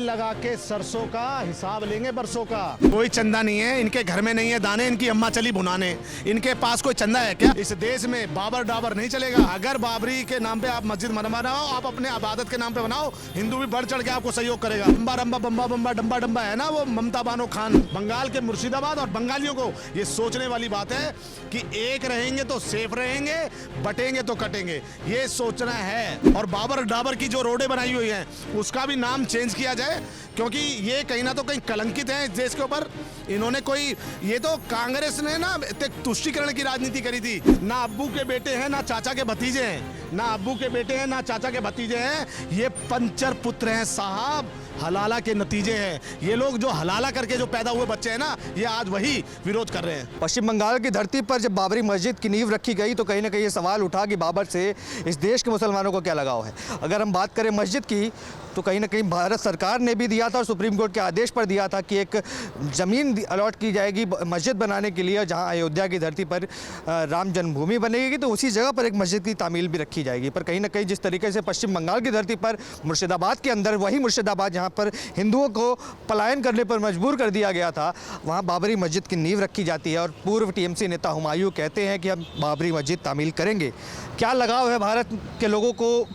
लगा के सरसों का हिसाब लेंगे बरसों का। कोई चंदा नहीं है इनके घर में, नहीं है दाने, इनकी अम्मा चली भुनाने। इनके पास कोई चंदा है क्या? इस देश में बाबर डाबर नहीं चलेगा। अगर बाबरी के नाम पे आप मस्जिद बनवा रहे हो, आप अपने इबादत के नाम पे बनाओ, हिंदू भी बढ़ चढ़ के आपको सहयोग करेगा। रंबा रंबा बम्बा बम्बा डम्बा डम्बा है ना, वो ममता बानो खान बंगाल के मुर्शिदाबाद। और बंगालियों को ये सोचने वाली बात है कि एक रहेंगे तो सेफ रहेंगे, बटेंगे तो कटेंगे, ये सोचना है। और बाबर डाबर की जो रोडें बनाई हुई हैं उसका भी नाम चेंज किया जाए, क्योंकि ये कहीं ना तो कहीं कलंकित है इस देश के ऊपर। इन्होंने कोई, ये तो कांग्रेस ने ना तुष्टीकरण की राजनीति करी थी। ना अब्बू के बेटे हैं ना चाचा के भतीजे हैं, ना अब्बू के बेटे हैं ना चाचा के भतीजे हैं, ये पंचर पुत्र हैं साहब। हलाला के नतीजे हैं ये लोग, जो हलाला करके जो पैदा हुए बच्चे हैं ना, ये आज वही विरोध कर रहे हैं। पश्चिम बंगाल की धरती पर जब बाबरी मस्जिद की नींव रखी गई तो कहीं ना कहीं ये सवाल उठा कि बाबर से इस देश के मुसलमानों को क्या लगाव है। अगर हम बात करें मस्जिद की तो कहीं ना कहीं भारत सरकार ने भी दिया था और सुप्रीम कोर्ट के आदेश पर दिया था कि एक ज़मीन अलॉट की जाएगी मस्जिद बनाने के लिए, जहां अयोध्या की धरती पर राम जन्मभूमि बनेगी तो उसी जगह पर एक मस्जिद की तामील भी रखी जाएगी। पर कहीं ना कहीं जिस तरीके से पश्चिम बंगाल की धरती पर मुर्शिदाबाद के अंदर, वही मुर्शिदाबाद जहाँ पर हिंदुओं को पलायन करने पर मजबूर कर दिया गया था, वहाँ बाबरी मस्जिद की नींव रखी जाती है। और पूर्व टीएमसी नेता हुमायूं कहते हैं कि हम बाबरी मस्जिद तामील करेंगे। क्या लगाव है भारत के लोगों को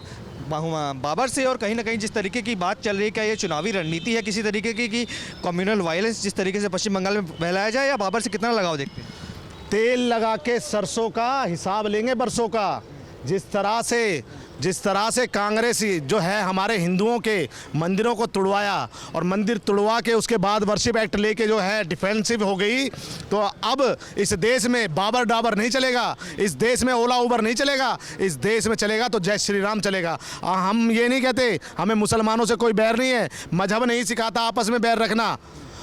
बाबर से? और कहीं ना कहीं जिस तरीके की बात चल रही है, क्या ये चुनावी रणनीति है किसी तरीके की कि कम्युनल वायलेंस जिस तरीके से पश्चिम बंगाल में फैलाया जाए, या बाबर से कितना लगाव देखते हैं? तेल लगा के सरसों का हिसाब लेंगे बरसों का। जिस तरह से कांग्रेस जो है हमारे हिंदुओं के मंदिरों को तुड़वाया, और मंदिर तुड़वा के उसके बाद वर्शिप एक्ट लेके जो है डिफेंसिव हो गई, तो अब इस देश में बाबर डाबर नहीं चलेगा, इस देश में ओला उबर नहीं चलेगा, इस देश में चलेगा तो जय श्री राम चलेगा। हम ये नहीं कहते हमें मुसलमानों से कोई बैर नहीं है, मजहब नहीं सिखाता आपस में बैर रखना।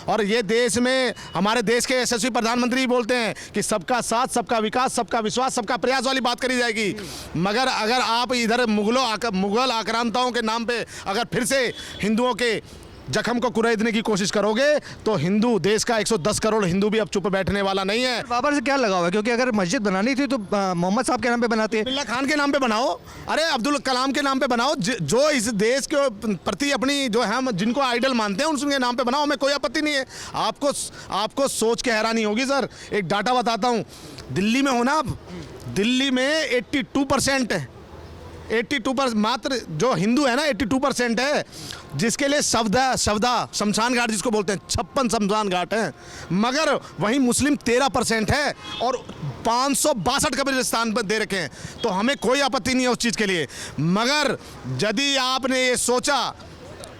और ये देश में हमारे देश के यशस्वी प्रधानमंत्री बोलते हैं कि सबका साथ, सबका विकास, सबका विश्वास, सबका प्रयास वाली बात करी जाएगी। मगर अगर आप इधर मुगल आक्रांताओं के नाम पे अगर फिर से हिंदुओं के जख्म को कुरेदने की कोशिश करोगे तो हिंदू देश का 110 करोड़ हिंदू भी अब चुप बैठने वाला नहीं है। बाबर से क्या लगाव है? क्योंकि अगर मस्जिद बनानी थी तो मोहम्मद साहब के नाम पे बनाते हैं, बिल्ला खान के नाम पे बनाओ, अरे अब्दुल कलाम के नाम पे बनाओ, जो इस देश के प्रति अपनी जो है जिनको आइडल मानते हैं उनके नाम पे बनाओ, हमें कोई आपत्ति नहीं है। आपको सोच के हैरानी होगी सर, एक डाटा बताता हूँ। दिल्ली में हो ना आप, दिल्ली में 82% मात्र जो हिंदू है ना 82% है, जिसके लिए शवदा शमशान घाट जिसको बोलते हैं 56 शमशान घाट हैं। मगर वहीं मुस्लिम 13% है और 562 कब्रिस्तान पर दे रखे हैं। तो हमें कोई आपत्ति नहीं है उस चीज़ के लिए। मगर यदि आपने ये सोचा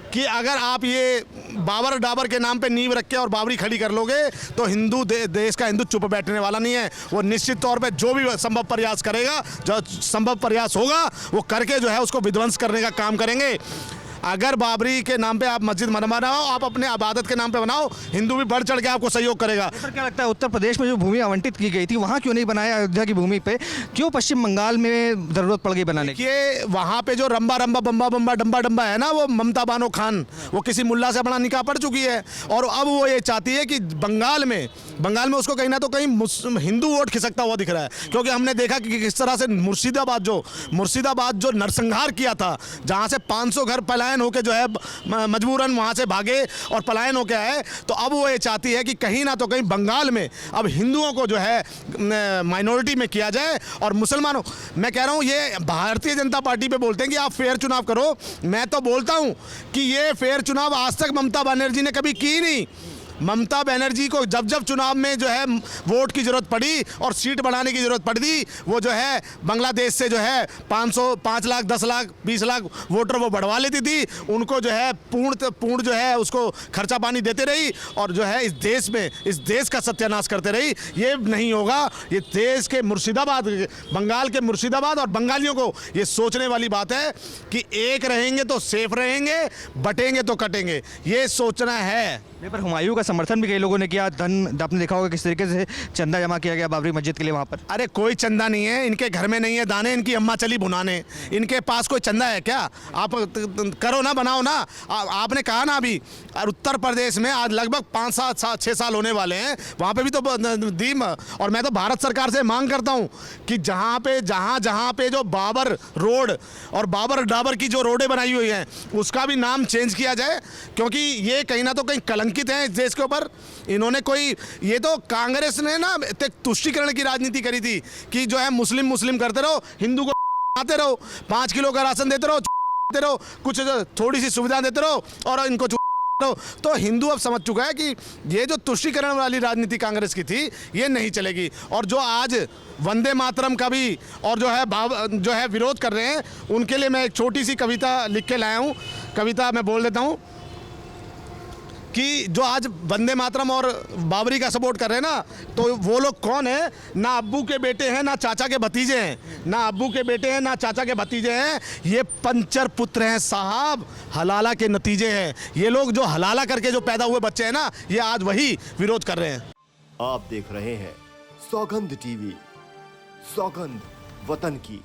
कि अगर आप ये बाबर डाबर के नाम पे नींव रख के और बाबरी खड़ी कर लोगे तो हिंदू देश का हिंदू चुप बैठने वाला नहीं है। वो निश्चित तौर पे जो भी संभव प्रयास करेगा, जो संभव प्रयास होगा वो करके जो है उसको विध्वंस करने का काम करेंगे। अगर बाबरी के नाम पे आप मस्जिद बनवा रहे हो, आप अपने इबादत के नाम पे बनाओ, हिंदू भी बढ़ चढ़ के आपको सहयोग करेगा। सर क्या लगता है उत्तर प्रदेश में जो भूमि आवंटित की गई थी वहाँ क्यों नहीं बनाया? अयोध्या की भूमि पे क्यों पश्चिम बंगाल में ज़रूरत पड़ गई बनाने की? ये वहाँ पे जो रंबा रंबा बम्बा बम्बा डम्बा डम्बा है ना, वो ममता बानो खान, वो किसी मुल्ला से अपना निकाह पड़ चुकी है। और अब वो ये चाहती है कि बंगाल में उसको कहीं ना तो कहीं हिंदू वोट खिसकता हुआ दिख रहा है। क्योंकि हमने देखा कि किस तरह से मुर्शिदाबाद जो नरसंहार किया था, जहाँ से 500 घर पलायन होकर जो है मजबूरन वहाँ से भागे और पलायन हो के आए, तो अब वो ये चाहती है कि कहीं ना तो कहीं बंगाल में अब हिंदुओं को जो है माइनॉरिटी में किया जाए और मुसलमानों, मैं कह रहा हूँ ये भारतीय जनता पार्टी पे बोलते हैं कि आप फेयर चुनाव करो। मैं तो बोलता हूँ कि ये फेयर चुनाव आज तक ममता बनर्जी ने कभी की नहीं। ममता बनर्जी को जब जब चुनाव में जो है वोट की ज़रूरत पड़ी और सीट बढ़ाने की ज़रूरत पड़ी, वो जो है बांग्लादेश से जो है 5 लाख 10 लाख 20 लाख वोटर वो बढ़वा लेती थी। उनको जो है पूर्ण जो है उसको खर्चा पानी देते रही और जो है इस देश का सत्यानाश करते रही। ये नहीं होगा। ये देश के मुर्शिदाबाद, बंगाल के मुर्शिदाबाद और बंगालियों को ये सोचने वाली बात है कि एक रहेंगे तो सेफ रहेंगे, बटेंगे तो कटेंगे, ये सोचना है। पर हुमायूं का समर्थन भी कई लोगों ने किया। धन आपने देखा होगा किस तरीके से चंदा जमा किया गया बाबरी मस्जिद के लिए वहाँ पर। अरे कोई चंदा नहीं है, इनके घर में नहीं है दाने, इनकी अम्मा चली भुनाने, इनके पास कोई चंदा है क्या? आप करो ना, बनाओ ना। आपने कहा ना अभी उत्तर प्रदेश में आज लगभग 5-6 साल होने वाले हैं, वहाँ पे भी तो दी। और मैं तो भारत सरकार से मांग करता हूँ कि जहाँ पे जो बाबर रोड और बाबर डाबर की जो रोडें बनाई हुई हैं उसका भी नाम चेंज किया जाए, क्योंकि ये कहीं ना तो कहीं कलंकित हैं इस देश के ऊपर। इन्होंने कोई, ये तो कांग्रेस ने ना तुष्टीकरण की राजनीति करी थी कि जो है मुस्लिम करते रहो, हिंदू को आते रहो, 5 किलो का राशन देते रहो, कुछ थोड़ी सी सुविधा देते रहो और इनको तो हिंदू अब समझ चुका है कि ये जो तुष्टीकरण वाली राजनीति कांग्रेस की थी ये नहीं चलेगी। और जो आज वंदे मातरम का भी और जो है विरोध कर रहे हैं, उनके लिए मैं एक छोटी सी कविता लिख के लाया हूँ। कविता मैं बोल देता हूँ कि जो आज वंदे मातरम और बाबरी का सपोर्ट कर रहे हैं ना, तो वो लोग कौन है? ना अब्बू के बेटे हैं, ना चाचा के भतीजे हैं, ना अब्बू के बेटे हैं, ना चाचा के भतीजे हैं, ये पंचर पुत्र हैं साहब, हलाला के नतीजे हैं। ये लोग जो हलाला करके जो पैदा हुए बच्चे हैं ना, ये आज वही विरोध कर रहे हैं। आप देख रहे हैं सौगंध टीवी, सौगंध वतन की।